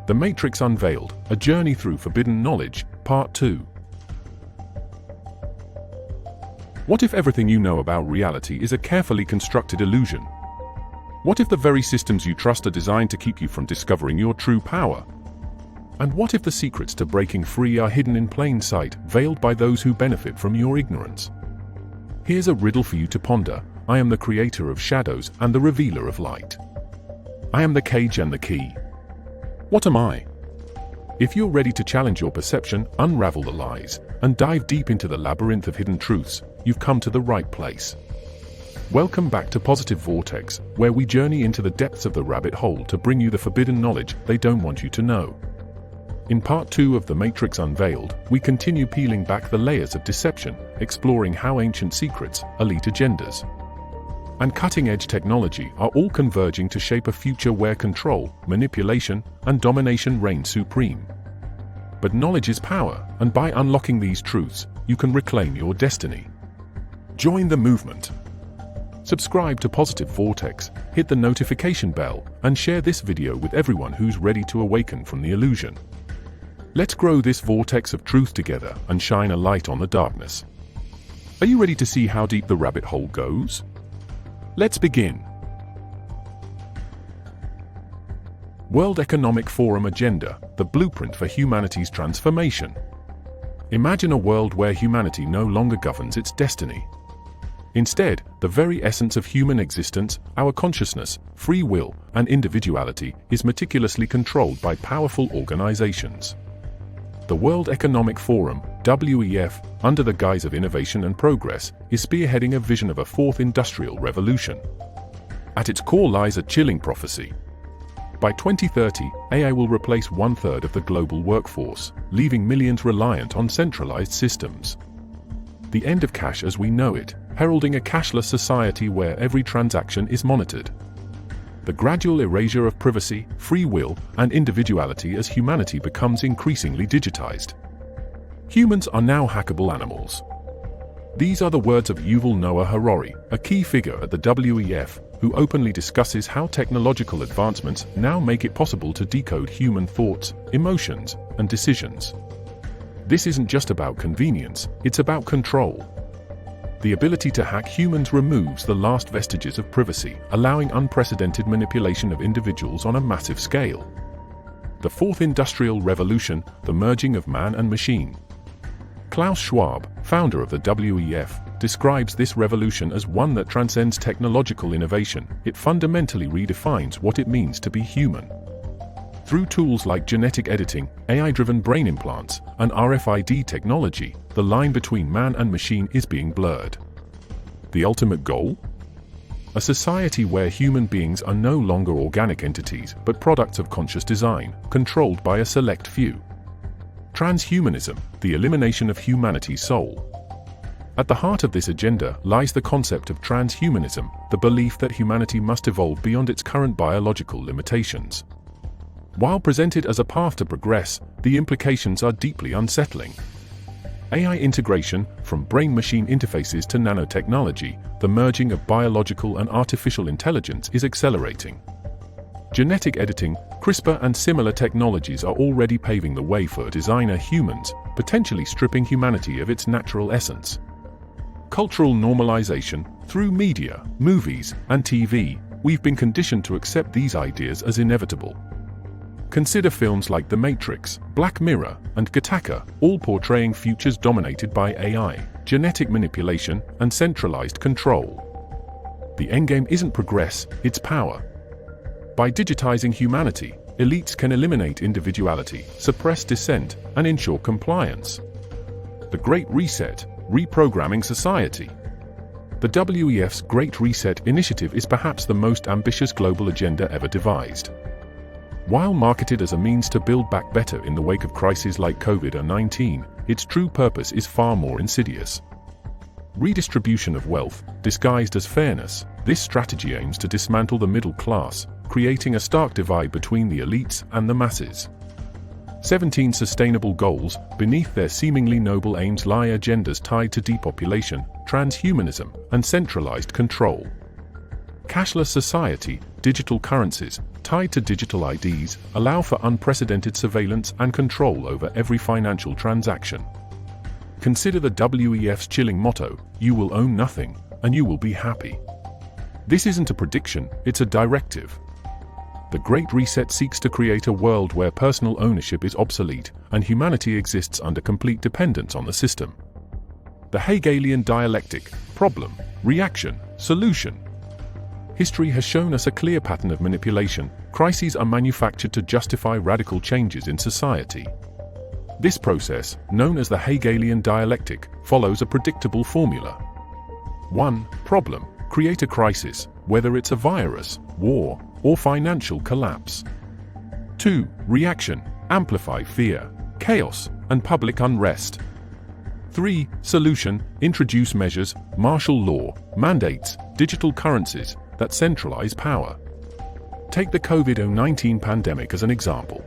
The Matrix Unveiled, A Journey Through Forbidden Knowledge, Part 2. What if everything you know about reality is a carefully constructed illusion? What if the very systems you trust are designed to keep you from discovering your true power? And what if the secrets to breaking free are hidden in plain sight, veiled by those who benefit from your ignorance? Here's a riddle for you to ponder. I am the creator of shadows and the revealer of light. I am the cage and the key. What am I? If you're ready to challenge your perception, unravel the lies, and dive deep into the labyrinth of hidden truths, you've come to the right place. Welcome back to Positive Vortex, where we journey into the depths of the rabbit hole to bring you the forbidden knowledge they don't want you to know. In Part 2 of The Matrix Unveiled, we continue peeling back the layers of deception, exploring how ancient secrets, elite agendas, and cutting-edge technology are all converging to shape a future where control, manipulation, and domination reign supreme. But knowledge is power, and by unlocking these truths, you can reclaim your destiny. Join the movement. Subscribe to Positive Vortex, hit the notification bell, and share this video with everyone who's ready to awaken from the illusion. Let's grow this vortex of truth together and shine a light on the darkness. Are you ready to see how deep the rabbit hole goes? Let's begin. World Economic Forum Agenda, the blueprint for humanity's transformation. Imagine a world where humanity no longer governs its destiny. Instead, the very essence of human existence, our consciousness, free will, and individuality, is meticulously controlled by powerful organizations. The World Economic Forum, WEF, under the guise of innovation and progress, is spearheading a vision of a fourth industrial revolution. At its core lies a chilling prophecy. By 2030, AI will replace 1/3 of the global workforce, leaving millions reliant on centralized systems. The end of cash as we know it, heralding a cashless society where every transaction is monitored. The gradual erasure of privacy, free will, and individuality as humanity becomes increasingly digitized. Humans are now hackable animals. These are the words of Yuval Noah Harari, a key figure at the WEF, who openly discusses how technological advancements now make it possible to decode human thoughts, emotions, and decisions. This isn't just about convenience, it's about control. The ability to hack humans removes the last vestiges of privacy, allowing unprecedented manipulation of individuals on a massive scale. The Fourth Industrial Revolution, the merging of man and machine. Klaus Schwab, founder of the WEF, describes this revolution as one that transcends technological innovation. It fundamentally redefines what it means to be human. Through tools like genetic editing, AI-driven brain implants, and RFID technology, the line between man and machine is being blurred. The ultimate goal? A society where human beings are no longer organic entities but products of conscious design, controlled by a select few. Transhumanism, the elimination of humanity's soul. At the heart of this agenda lies the concept of transhumanism, the belief that humanity must evolve beyond its current biological limitations. While presented as a path to progress, the implications are deeply unsettling. AI integration, from brain-machine interfaces to nanotechnology, the merging of biological and artificial intelligence is accelerating. Genetic editing, CRISPR and similar technologies are already paving the way for designer humans, potentially stripping humanity of its natural essence. Cultural normalization, through media, movies, and TV, we've been conditioned to accept these ideas as inevitable. Consider films like The Matrix, Black Mirror, and Gattaca, all portraying futures dominated by AI, genetic manipulation, and centralized control. The endgame isn't progress, it's power. By digitizing humanity, elites can eliminate individuality, suppress dissent, and ensure compliance. The Great Reset, reprogramming society. The WEF's Great Reset initiative is perhaps the most ambitious global agenda ever devised. While marketed as a means to build back better in the wake of crises like COVID-19, its true purpose is far more insidious. Redistribution of wealth, disguised as fairness, this strategy aims to dismantle the middle class, creating a stark divide between the elites and the masses. 17 sustainable goals, beneath their seemingly noble aims lie agendas tied to depopulation, transhumanism, and centralized control. Cashless society, digital currencies, tied to digital IDs, allow for unprecedented surveillance and control over every financial transaction. Consider the WEF's chilling motto, "You will own nothing, and you will be happy." This isn't a prediction, it's a directive. The Great Reset seeks to create a world where personal ownership is obsolete and humanity exists under complete dependence on the system. The Hegelian dialectic: problem, reaction, solution. History has shown us a clear pattern of manipulation. Crises are manufactured to justify radical changes in society. This process, known as the Hegelian dialectic, follows a predictable formula. 1. Problem: create a crisis, whether it's a virus, war, or financial collapse. 2. Reaction: amplify fear, chaos, and public unrest. 3. Solution: introduce measures, martial law, mandates, digital currencies that centralize power. Take the COVID-19 pandemic as an example.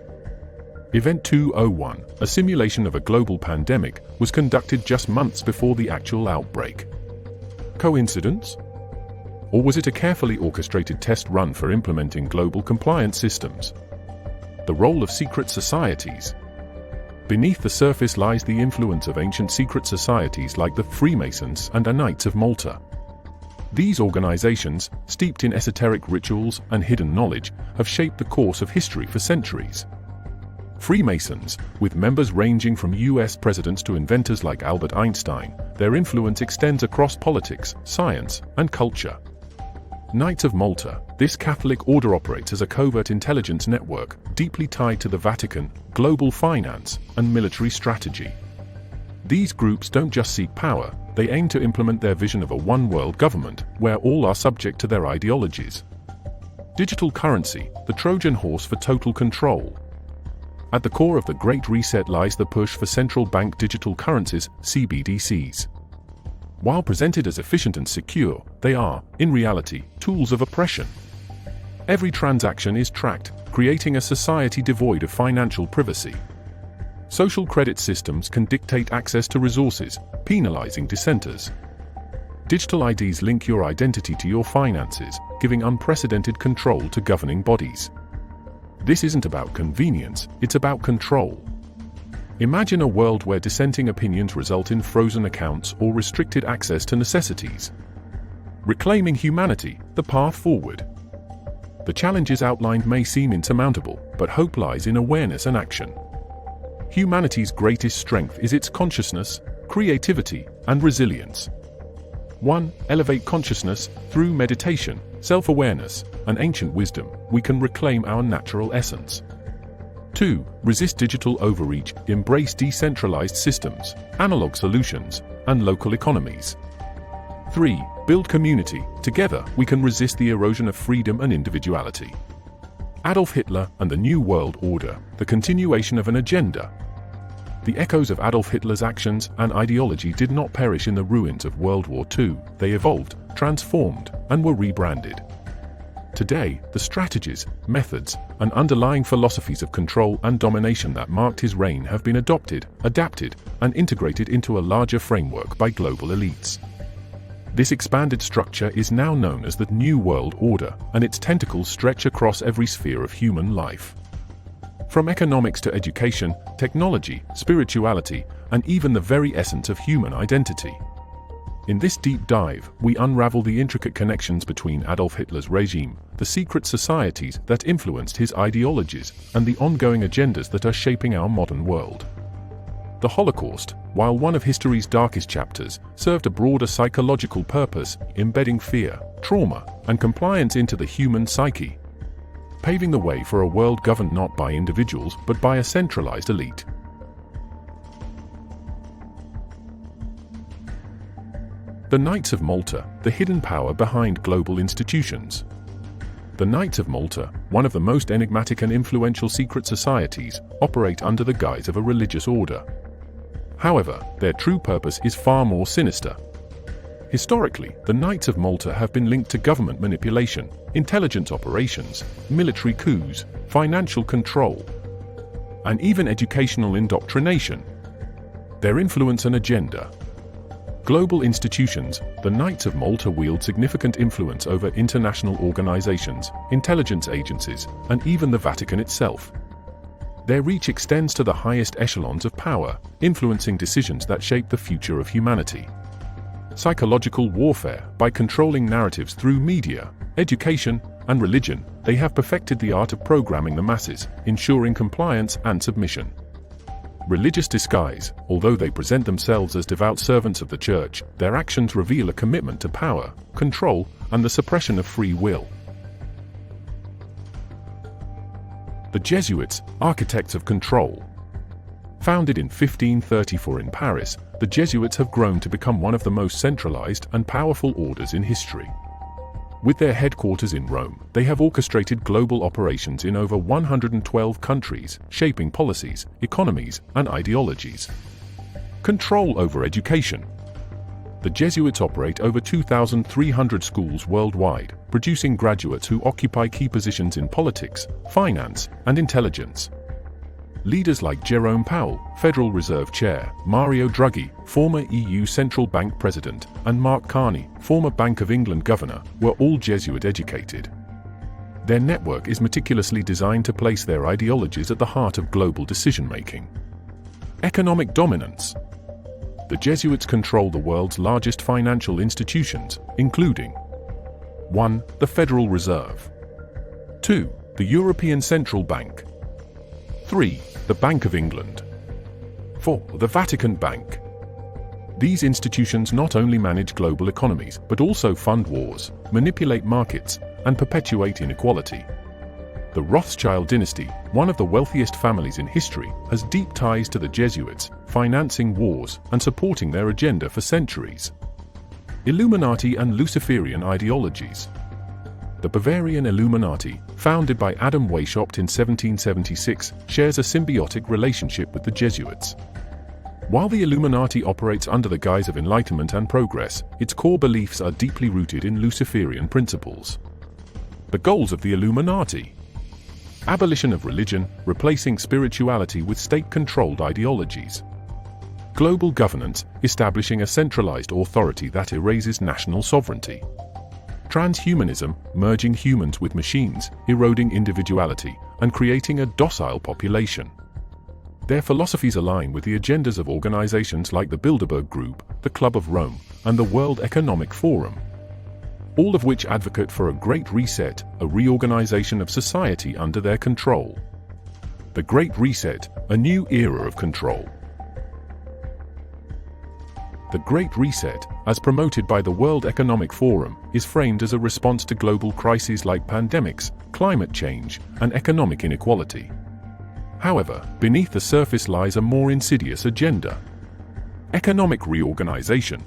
Event 201, a simulation of a global pandemic, was conducted just months before the actual outbreak. Coincidence? Or was it a carefully orchestrated test run for implementing global compliance systems? The role of secret societies. Beneath the surface lies the influence of ancient secret societies like the Freemasons and the Knights of Malta. These organizations, steeped in esoteric rituals and hidden knowledge, have shaped the course of history for centuries. Freemasons, with members ranging from US presidents to inventors like Albert Einstein, their influence extends across politics, science, and culture. Knights of Malta, this Catholic order operates as a covert intelligence network, deeply tied to the Vatican, global finance, and military strategy. These groups don't just seek power, they aim to implement their vision of a one-world government, where all are subject to their ideologies. Digital currency, the Trojan horse for total control. At the core of the Great Reset lies the push for central bank digital currencies, CBDCs. While presented as efficient and secure, they are, in reality, tools of oppression. Every transaction is tracked, creating a society devoid of financial privacy. Social credit systems can dictate access to resources, penalizing dissenters. Digital IDs link your identity to your finances, giving unprecedented control to governing bodies. This isn't about convenience, it's about control. Imagine a world where dissenting opinions result in frozen accounts or restricted access to necessities. Reclaiming humanity, the path forward. The challenges outlined may seem insurmountable, but hope lies in awareness and action. Humanity's greatest strength is its consciousness, creativity, and resilience. 1. Elevate consciousness. Through meditation, self-awareness, and ancient wisdom, we can reclaim our natural essence. 2. Resist digital overreach. Embrace decentralized systems, analog solutions, and local economies. 3. Build community. Together, we can resist the erosion of freedom and individuality. Adolf Hitler and the New World Order, the continuation of an agenda. The echoes of Adolf Hitler's actions and ideology did not perish in the ruins of World War II, they evolved, transformed, and were rebranded. Today, the strategies, methods, and underlying philosophies of control and domination that marked his reign have been adopted, adapted, and integrated into a larger framework by global elites. This expanded structure is now known as the New World Order, and its tentacles stretch across every sphere of human life. From economics to education, technology, spirituality, and even the very essence of human identity. In this deep dive, we unravel the intricate connections between Adolf Hitler's regime, the secret societies that influenced his ideologies, and the ongoing agendas that are shaping our modern world. The Holocaust, while one of history's darkest chapters, served a broader psychological purpose, embedding fear, trauma, and compliance into the human psyche, paving the way for a world governed not by individuals but by a centralized elite. The Knights of Malta, the hidden power behind global institutions. The Knights of Malta, one of the most enigmatic and influential secret societies, operate under the guise of a religious order. However, their true purpose is far more sinister. Historically, the Knights of Malta have been linked to government manipulation, intelligence operations, military coups, financial control, and even educational indoctrination. Their influence and agenda. Global institutions, the Knights of Malta wield significant influence over international organizations, intelligence agencies, and even the Vatican itself. Their reach extends to the highest echelons of power, influencing decisions that shape the future of humanity. Psychological warfare. By controlling narratives through media, education, and religion, they have perfected the art of programming the masses, ensuring compliance and submission. Religious disguise. Although they present themselves as devout servants of the Church, their actions reveal a commitment to power, control, and the suppression of free will. The Jesuits, architects of control. Founded in 1534 in Paris, the Jesuits have grown to become one of the most centralized and powerful orders in history. With their headquarters in Rome, they have orchestrated global operations in over 112 countries, shaping policies, economies, and ideologies. Control over education. The Jesuits operate over 2,300 schools worldwide, producing graduates who occupy key positions in politics, finance, and intelligence. Leaders like Jerome Powell, Federal Reserve Chair, Mario Draghi, former EU Central Bank President, and Mark Carney, former Bank of England Governor, were all Jesuit-educated. Their network is meticulously designed to place their ideologies at the heart of global decision-making. Economic dominance. The Jesuits control the world's largest financial institutions, including 1. The Federal Reserve. 2. The European Central Bank. 3. The Bank of England. 4. The Vatican Bank. These institutions not only manage global economies, but also fund wars, manipulate markets, and perpetuate inequality. The Rothschild dynasty, one of the wealthiest families in history, has deep ties to the Jesuits, financing wars and supporting their agenda for centuries. Illuminati and Luciferian ideologies. The Bavarian Illuminati, founded by Adam Weishaupt in 1776, shares a symbiotic relationship with the Jesuits. While the Illuminati operates under the guise of enlightenment and progress, its core beliefs are deeply rooted in Luciferian principles. The goals of the Illuminati: abolition of religion, replacing spirituality with state-controlled ideologies. Global governance, establishing a centralized authority that erases national sovereignty. Transhumanism, merging humans with machines, eroding individuality, and creating a docile population. Their philosophies align with the agendas of organizations like the Bilderberg Group, the Club of Rome, and the World Economic Forum, all of which advocate for a Great Reset, a reorganization of society under their control. The Great Reset, a new era of control. The Great Reset, as promoted by the World Economic Forum, is framed as a response to global crises like pandemics, climate change, and economic inequality. However, beneath the surface lies a more insidious agenda: economic reorganization.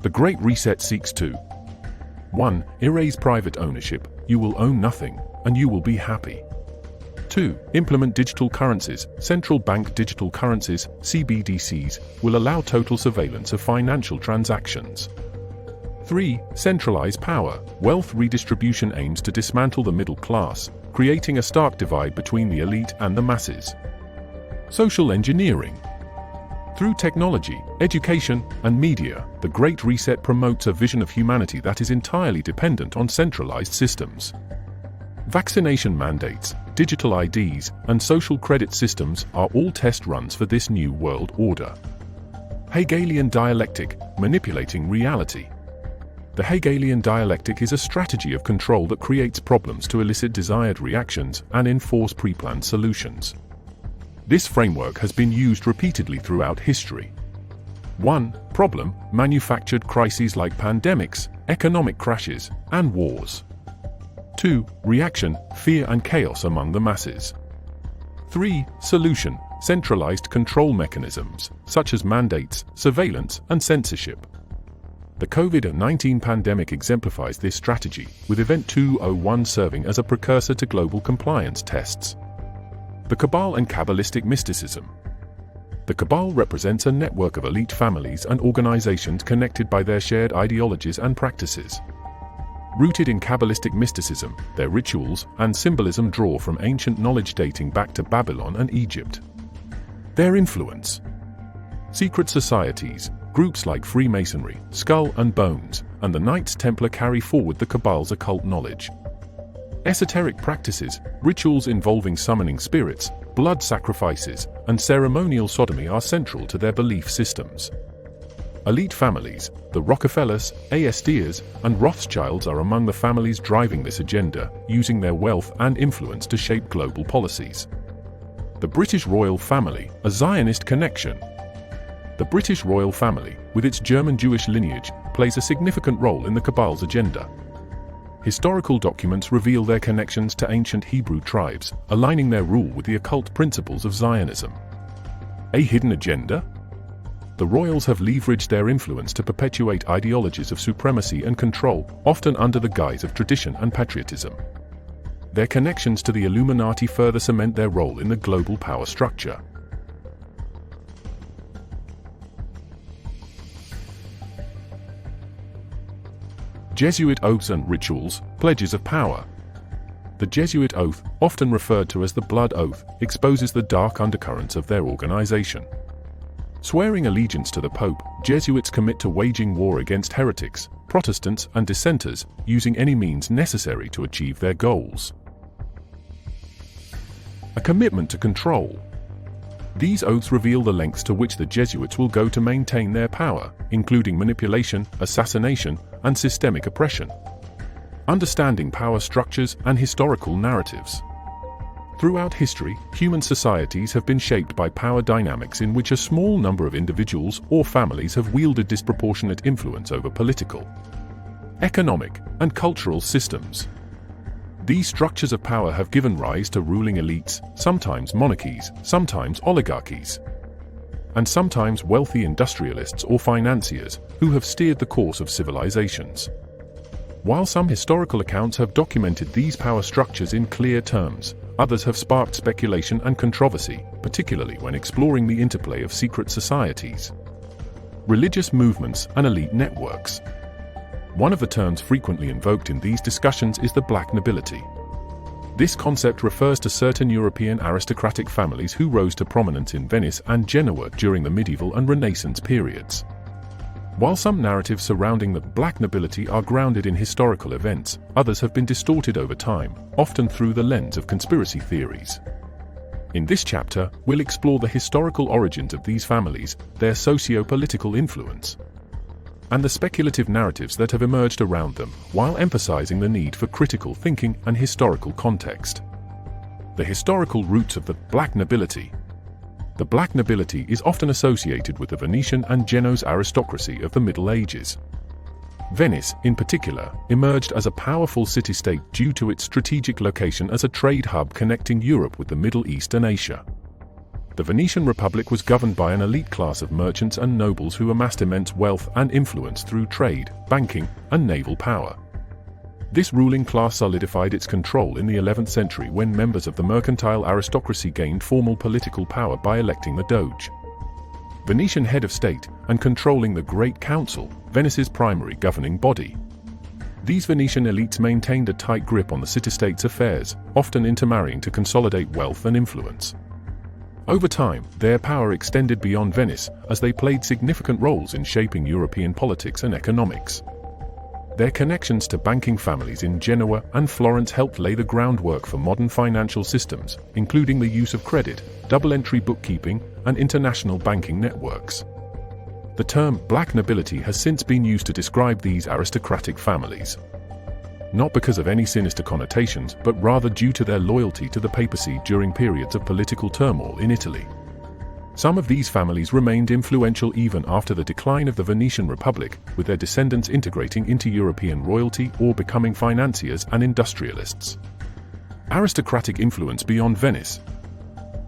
The Great Reset seeks to 1. Erase private ownership, you will own nothing, and you will be happy. 2. Implement digital currencies. Central bank digital currencies, CBDCs, will allow total surveillance of financial transactions. 3. Centralize power. Wealth redistribution aims to dismantle the middle class, creating a stark divide between the elite and the masses. Social engineering. Through technology, education, and media, the Great Reset promotes a vision of humanity that is entirely dependent on centralized systems. Vaccination mandates, digital IDs, and social credit systems are all test runs for this new world order. Hegelian dialectic, manipulating reality. The Hegelian dialectic is a strategy of control that creates problems to elicit desired reactions and enforce pre-planned solutions. This framework has been used repeatedly throughout history. 1. Problem: manufactured crises like pandemics, economic crashes, and wars. 2. Reaction: fear and chaos among the masses. 3. Solution: centralized control mechanisms, such as mandates, surveillance, and censorship. The COVID-19 pandemic exemplifies this strategy, with Event 201 serving as a precursor to global compliance tests. The Cabal and Kabbalistic mysticism. The Cabal represents a network of elite families and organizations connected by their shared ideologies and practices. Rooted in Kabbalistic mysticism, their rituals and symbolism draw from ancient knowledge dating back to Babylon and Egypt. Their influence. Secret societies, Groups like Freemasonry, Skull and Bones, and the Knights Templar carry forward the Cabal's occult knowledge. Esoteric practices, rituals involving summoning spirits, blood sacrifices, and ceremonial sodomy are central to their belief systems. Elite families, the Rockefellers, Astor's, and Rothschilds are among the families driving this agenda, using their wealth and influence to shape global policies. The British royal family, a Zionist connection. The British royal family, with its German Jewish lineage, plays a significant role in the Cabal's agenda. Historical documents reveal their connections to ancient Hebrew tribes, aligning their rule with the occult principles of Zionism. A hidden agenda? The royals have leveraged their influence to perpetuate ideologies of supremacy and control, often under the guise of tradition and patriotism. Their connections to the Illuminati further cement their role in the global power structure. Jesuit oaths and rituals, pledges of power. The Jesuit oath, often referred to as the blood oath, exposes the dark undercurrents of their organization. Swearing allegiance to the Pope, Jesuits commit to waging war against heretics, Protestants, and dissenters, using any means necessary to achieve their goals. A commitment to control. These oaths reveal the lengths to which the Jesuits will go to maintain their power, including manipulation, assassination, and systemic oppression. Understanding power structures and historical narratives. Throughout history, human societies have been shaped by power dynamics in which a small number of individuals or families have wielded disproportionate influence over political, economic, and cultural systems. These structures of power have given rise to ruling elites, sometimes monarchies, sometimes oligarchies, and sometimes wealthy industrialists or financiers, who have steered the course of civilizations. While some historical accounts have documented these power structures in clear terms, others have sparked speculation and controversy, particularly when exploring the interplay of secret societies, religious movements, and elite networks. One of the terms frequently invoked in these discussions is the black nobility. This concept refers to certain European aristocratic families who rose to prominence in Venice and Genoa during the medieval and Renaissance periods. While some narratives surrounding the black nobility are grounded in historical events, others have been distorted over time, often through the lens of conspiracy theories. In this chapter, we'll explore the historical origins of these families, their socio-political influence, and the speculative narratives that have emerged around them, while emphasizing the need for critical thinking and historical context. The historical roots of the black nobility. The black nobility is often associated with the Venetian and Genoese aristocracy of the Middle Ages. Venice, in particular, emerged as a powerful city-state due to its strategic location as a trade hub connecting Europe with the Middle East and Asia. The Venetian Republic was governed by an elite class of merchants and nobles who amassed immense wealth and influence through trade, banking, and naval power. This ruling class solidified its control in the 11th century when members of the mercantile aristocracy gained formal political power by electing the Doge, Venetian head of state, and controlling the Great Council, Venice's primary governing body. These Venetian elites maintained a tight grip on the city-state's affairs, often intermarrying to consolidate wealth and influence. Over time, their power extended beyond Venice, as they played significant roles in shaping European politics and economics. Their connections to banking families in Genoa and Florence helped lay the groundwork for modern financial systems, including the use of credit, double-entry bookkeeping, and international banking networks. The term black nobility has since been used to describe these aristocratic families, not because of any sinister connotations, but rather due to their loyalty to the papacy during periods of political turmoil in Italy. Some of these families remained influential even after the decline of the Venetian Republic, with their descendants integrating into European royalty or becoming financiers and industrialists. Aristocratic influence beyond Venice.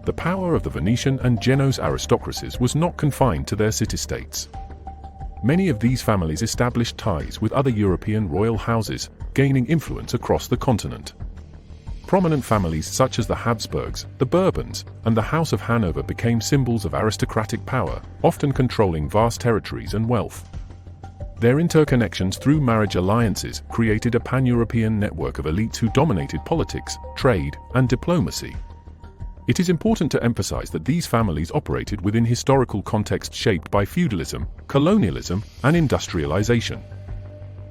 The power of the Venetian and Genoese aristocracies was not confined to their city-states. Many of these families established ties with other European royal houses, gaining influence across the continent. Prominent families such as the Habsburgs, the Bourbons, and the House of Hanover became symbols of aristocratic power, often controlling vast territories and wealth. Their interconnections through marriage alliances created a pan-European network of elites who dominated politics, trade, and diplomacy. It is important to emphasize that these families operated within historical contexts shaped by feudalism, colonialism, and industrialization.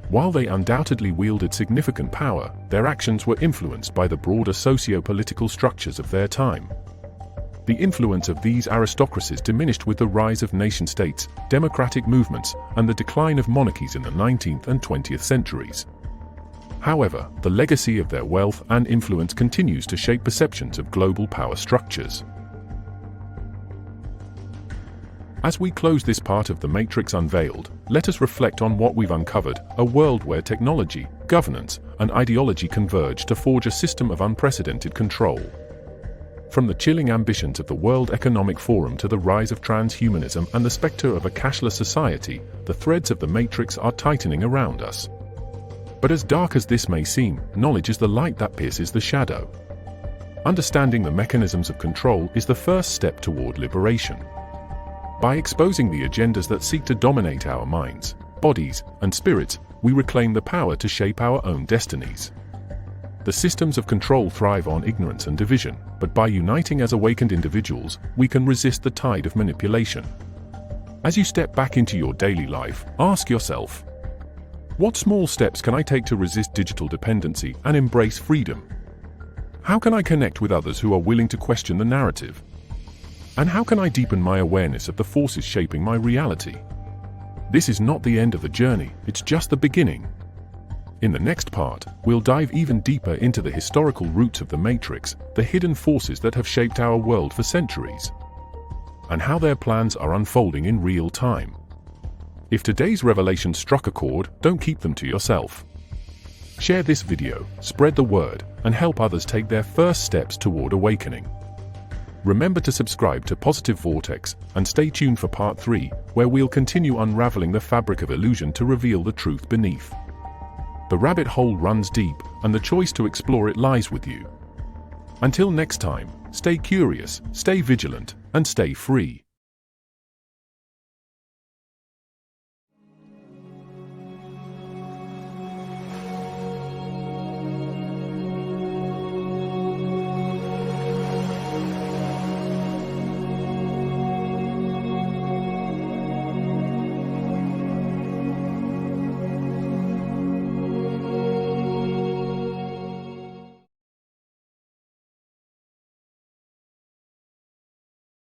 While they undoubtedly wielded significant power, their actions were influenced by the broader socio-political structures of their time. The influence of these aristocracies diminished with the rise of nation-states, democratic movements, and the decline of monarchies in the 19th and 20th centuries. However, the legacy of their wealth and influence continues to shape perceptions of global power structures. As we close this part of the Matrix Unveiled, let us reflect on what we've uncovered: a world where technology, governance, and ideology converge to forge a system of unprecedented control. From the chilling ambitions of the World Economic Forum to the rise of transhumanism and the specter of a cashless society, the threads of the Matrix are tightening around us. But as dark as this may seem, knowledge is the light that pierces the shadow. Understanding the mechanisms of control is the first step toward liberation. By exposing the agendas that seek to dominate our minds, bodies, and spirits, we reclaim the power to shape our own destinies. The systems of control thrive on ignorance and division, but by uniting as awakened individuals, we can resist the tide of manipulation. As you step back into your daily life, ask yourself, what small steps can I take to resist digital dependency and embrace freedom? How can I connect with others who are willing to question the narrative? And how can I deepen my awareness of the forces shaping my reality? This is not the end of the journey, it's just the beginning. In the next part, we'll dive even deeper into the historical roots of the Matrix, the hidden forces that have shaped our world for centuries, and how their plans are unfolding in real time. If today's revelation struck a chord, don't keep them to yourself. Share this video, spread the word, and help others take their first steps toward awakening. Remember to subscribe to Positive Vortex and stay tuned for part 3, where we'll continue unraveling the fabric of illusion to reveal the truth beneath. The rabbit hole runs deep, and the choice to explore it lies with you. Until next time, stay curious, stay vigilant, and stay free.